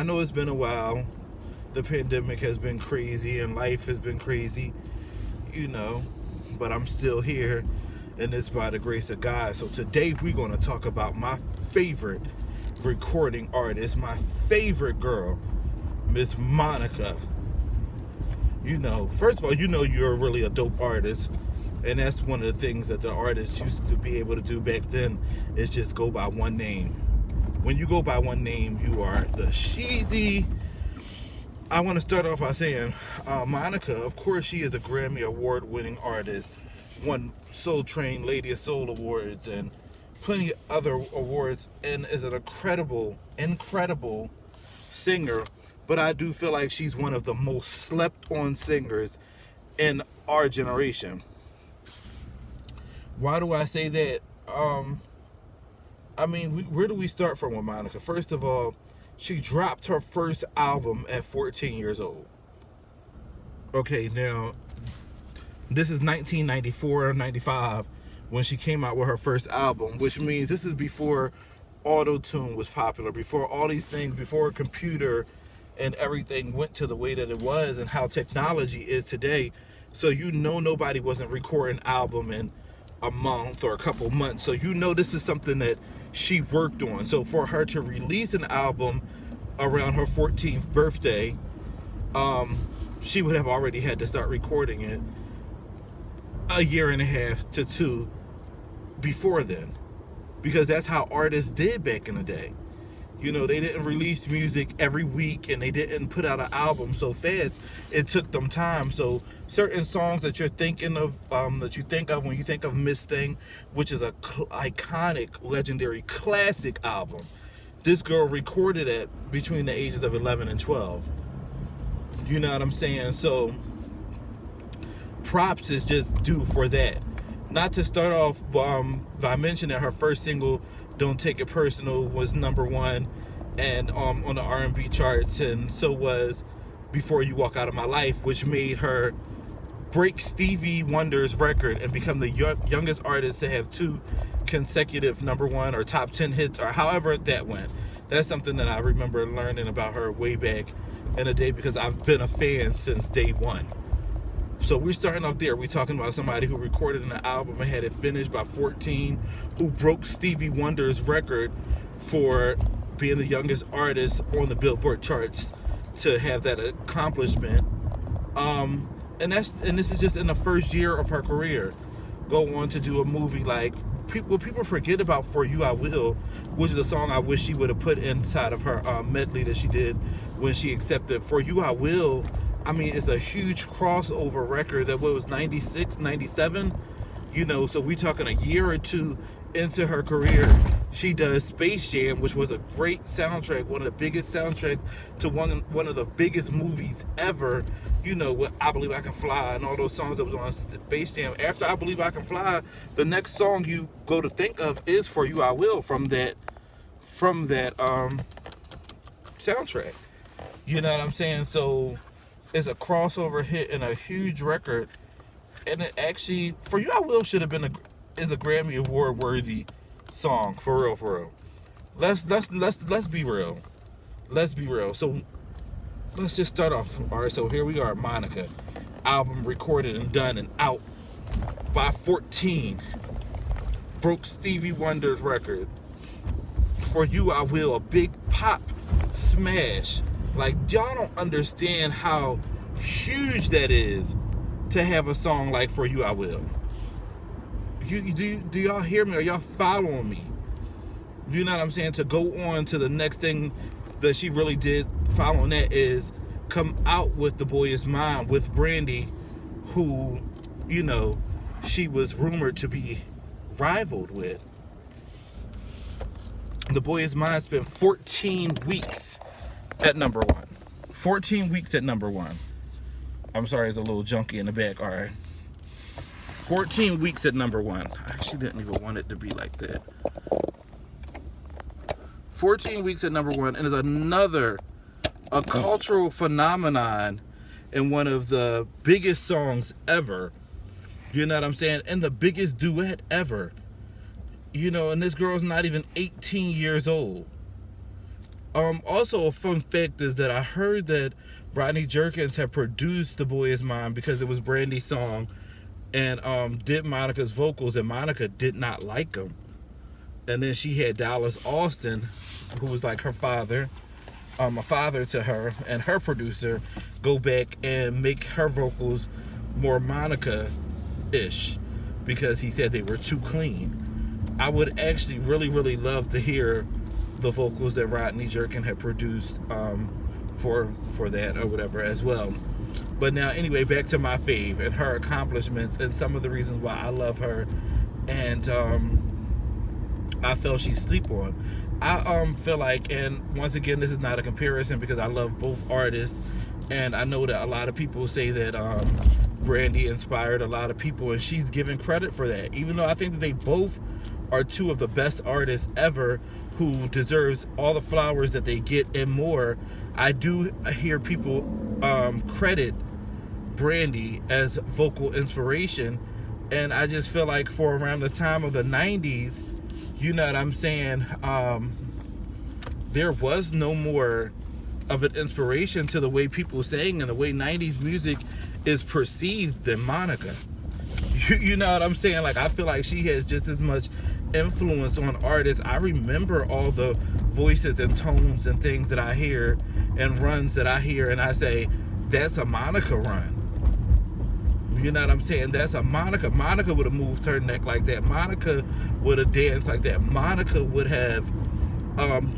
I know it's been a while. The pandemic has been crazy and life has been crazy, you know, but I'm still here, and it's by the grace of God. So today we're going to talk about my favorite recording artist, my favorite girl, Miss Monica. You know, first of all, you know you're really a dope artist, and that's one of the things that the artists used to be able to do back then, is just go by one name. When you go by one name, you are the Sheezy. I want to start off by saying Monica, of course, she is a Grammy Award-winning artist, won Soul Train Lady of Soul Awards and plenty of other awards, and is an incredible singer. But I do feel like she's one of the most slept-on singers in our generation. Why do I say that? Where do we start from with Monica? First of all, she dropped her first album at 14 years old. Okay, now, this is 1994 or 95 when she came out with her first album, which means this is before auto-tune was popular, before all these things, before a computer and everything went to the way that it was and how technology is today. So you know nobody wasn't recording an album in a month or a couple months. So you know this is something that she worked on. So for her to release an album around her 14th birthday, she would have already had to start recording it a year and a half to two before then, because that's how artists did back in the day. You know, they didn't release music every week, and they didn't put out an album so fast. It took them time. So certain songs that you're thinking of, that you think of when you think of Miss Thing, which is a iconic, legendary, classic album, this girl recorded it between the ages of 11 and 12. You know what I'm saying? So props is just due for that. Not to start off by mentioning her first single, Don't Take It Personal, was #1 and on the R&B charts, and so was Before You Walk Out of My Life, which made her break Stevie Wonder's record and become the youngest artist to have 2 consecutive #1 or top 10 hits, or however that went. That's something that I remember learning about her way back in the day, because I've been a fan since day one. So we're starting off there. We're talking about somebody who recorded an album and had it finished by 14, who broke Stevie Wonder's record for being the youngest artist on the Billboard charts to have that accomplishment. And this is just in the first year of her career. Go on to do a movie like people forget about For You I Will, which is a song I wish she would have put inside of her medley that she did when she accepted. For You I Will, I mean, it's a huge crossover record that was 96, 97, you know, so we're talking a year or two into her career. She does Space Jam, which was a great soundtrack, one of the biggest soundtracks to one of the biggest movies ever, you know, with I Believe I Can Fly and all those songs that was on Space Jam. After I Believe I Can Fly, the next song you go to think of is For You I Will from that soundtrack. You know what I'm saying? So it's a crossover hit and a huge record, and it actually, For You I Will should have been is a Grammy Award worthy song, for real. Let's be real. Let's be real. So let's just start off. All right, so here we are, Monica, album recorded and done and out by 14, broke Stevie Wonder's record. For You I Will, a big pop smash. Like, y'all don't understand how huge that is to have a song like For You I Will. Do y'all hear me? Are y'all following me? You know what I'm saying? To go on to the next thing that she really did following that is come out with The Boy Is Mine with Brandy, who, you know, she was rumored to be rivaled with. The Boy Is Mine spent 14 weeks at #1. 14 weeks at #1. I'm sorry, there's a little junkie in the back. All right. 14 weeks at #1. I actually didn't even want it to be like that. 14 weeks at #1, and is a cultural phenomenon and one of the biggest songs ever. You know what I'm saying? And the biggest duet ever. You know, and this girl's not even 18 years old. Also, a fun fact is that I heard that Rodney Jerkins had produced "The Boy Is Mine" because it was Brandy's song, and did Monica's vocals, and Monica did not like them. And then she had Dallas Austin, who was like her father, a father to her, and her producer, go back and make her vocals more Monica-ish because he said they were too clean. I would actually really love to hear the vocals that Rodney Jerkin had produced for that or whatever as well. But now, anyway, back to my fave and her accomplishments and some of the reasons why I love her, and I felt she sleep on. I feel like, and once again, this is not a comparison because I love both artists, and I know that a lot of people say that Brandy inspired a lot of people, and she's given credit for that. Even though I think that they both are two of the best artists ever who deserves all the flowers that they get and more, I do hear people credit Brandy as vocal inspiration, and I just feel like for around the time of the 90s, you know what I'm saying, there was no more of an inspiration to the way people sang and the way 90s music is perceived than Monica. You know what I'm saying? Like, I feel like she has just as much influence on artists. I remember all the voices and tones and things that I hear and runs that I hear, and I say, that's a Monica run. You know what I'm saying? That's a Monica. Monica would have moved her neck like that. Monica would have danced like that. Monica would have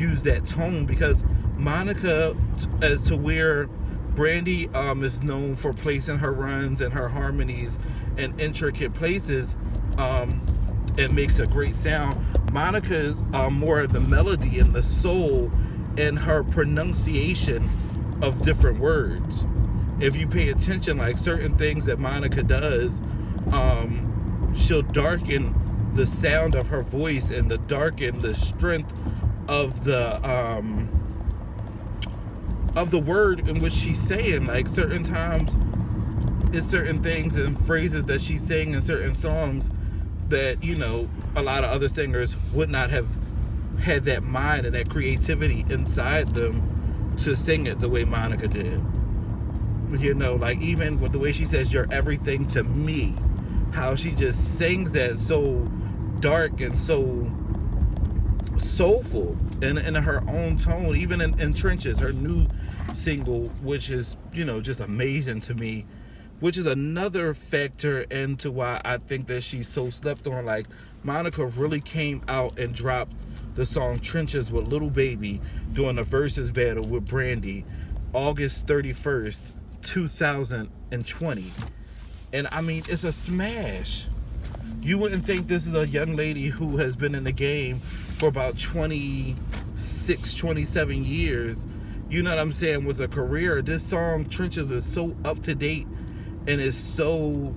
used that tone, because Monica, as to where Brandy is known for placing her runs and her harmonies in intricate places, and makes a great sound. Monica is more of the melody and the soul and her pronunciation of different words. If you pay attention, like certain things that Monica does, she'll darken the sound of her voice and darken the strength of the word in which she's saying. Like, certain times, it's certain things and phrases that she's saying in certain songs that, you know, a lot of other singers would not have had that mind and that creativity inside them to sing it the way Monica did. You know, like, even with the way she says, "You're everything to me," how she just sings that so dark and so soulful in her own tone, even in Trenches, her new single, which is, you know, just amazing to me, which is another factor into why I think that she's so slept on. Like, Monica really came out and dropped the song Trenches with Little Baby during a versus battle with Brandy, August 31st, 2020. And I mean, it's a smash. You wouldn't think this is a young lady who has been in the game for about 26, 27 years, you know what I'm saying, with a career. This song Trenches is so up to date and is so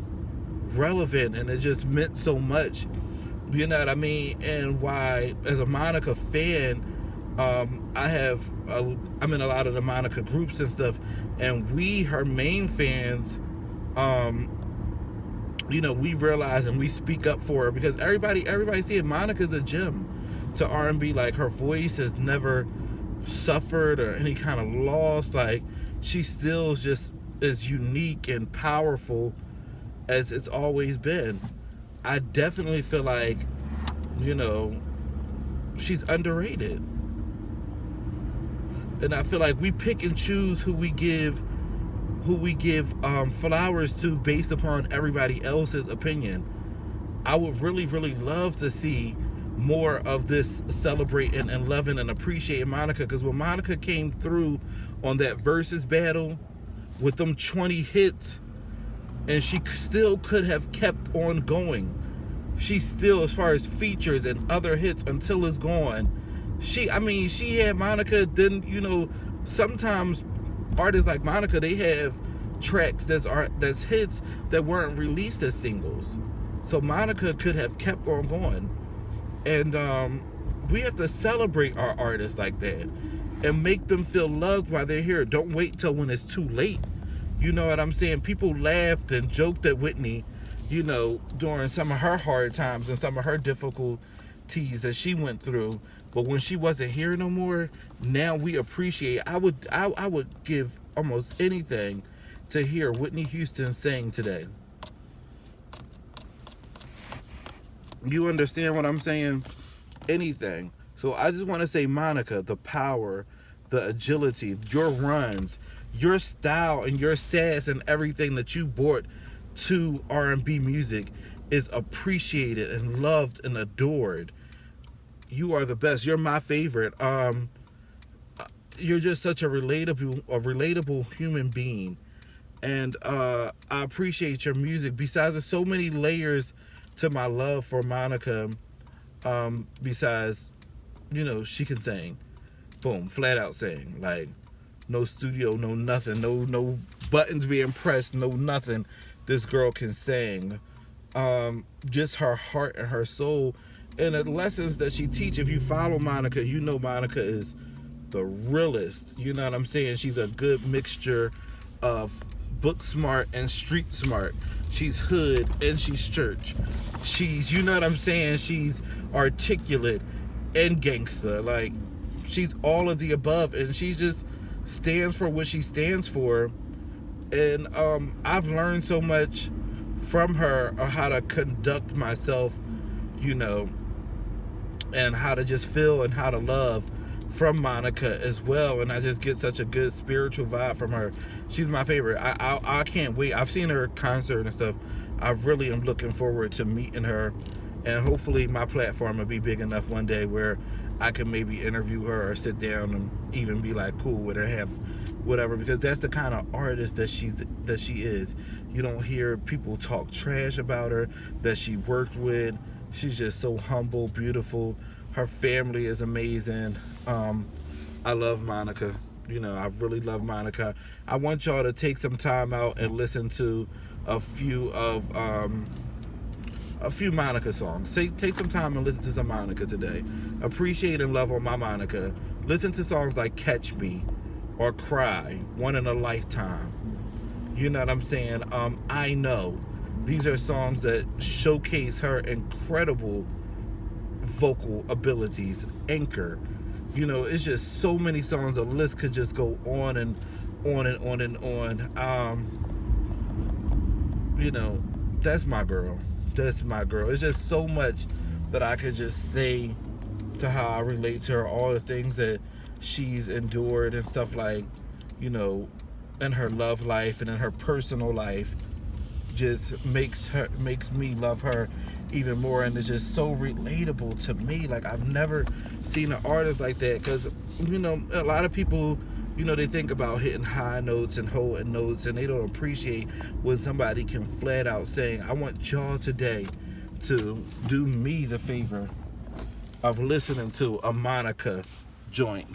relevant, and it just meant so much, you know what I mean. And why, as a Monica fan, I'm in a lot of the Monica groups and stuff, and her main fans, you know, we realize and we speak up for her, because everybody seeing Monica's a gem to R&B. Like, her voice has never suffered or any kind of loss. Like, she still just as unique and powerful as it's always been. I definitely feel like, you know, she's underrated. And I feel like we pick and choose who we give flowers to based upon everybody else's opinion. I would really love to see more of this celebrating and loving and appreciating Monica, because when Monica came through on that versus battle with them 20 hits, and she still could have kept on going. She still, as far as features and other hits, Until It's Gone, she had Monica. Then, you know, sometimes artists like Monica, they have tracks that's hits that weren't released as singles. So Monica could have kept on going. And we have to celebrate our artists like that and make them feel loved while they're here. Don't wait till when it's too late. You know what I'm saying? People laughed and joked at Whitney, you know, during some of her hard times and some of her difficulties that she went through. But when she wasn't here no more, now we appreciate. I would give almost anything to hear Whitney Houston sing today. You understand what I'm saying? Anything. So I just want to say, Monica, the power, the agility, your runs, your style, and your sass, and everything that you brought to R&B music is appreciated and loved and adored. You are the best. You're my favorite. You're just such a relatable human being, and I appreciate your music. Besides, there's so many layers to my love for Monica. Besides, she can sing, boom, flat out sing, like no studio, no nothing, no buttons being pressed, no nothing. This girl can sing. Just her heart and her soul, and the lessons that she teach. If you follow Monica, you know Monica is the realest. You know what I'm saying? She's a good mixture of book smart and street smart. She's hood and she's church. She's, you know what I'm saying? She's articulate and gangster. Like, she's all of the above, and she just stands for what she stands for. And I've learned so much from her on how to conduct myself, and how to just feel and how to love from Monica as well. And I just get such a good spiritual vibe from her. She's my favorite. I can't wait. I've seen her concert and stuff. I really am looking forward to meeting her, and hopefully my platform will be big enough one day where I can maybe interview her or sit down and even be like cool with her, have whatever, because that's the kind of artist that she is. You don't hear people talk trash about her that she worked with. She's just so humble, beautiful. Her family is amazing. I love Monica. I really love Monica. I want y'all to take some time out and listen to a few Monica songs. Take some time and listen to some Monica today. Appreciate and love on my Monica. Listen to songs like Catch Me or Cry, One in a Lifetime. You know what I'm saying? I Know. These are songs that showcase her incredible vocal abilities. Anchor. It's just so many songs. The list could just go on and on and on and on. That's my girl. That's my girl. It's just so much that I could just say to how I relate to her, all the things that she's endured and stuff, like, in her love life and in her personal life, just makes me love her even more. And it's just so relatable to me. Like, I've never seen an artist like that, because a lot of people, they think about hitting high notes and holding notes, and they don't appreciate when somebody can flat out sing. I want y'all today to do me the favor of listening to a Monica joint.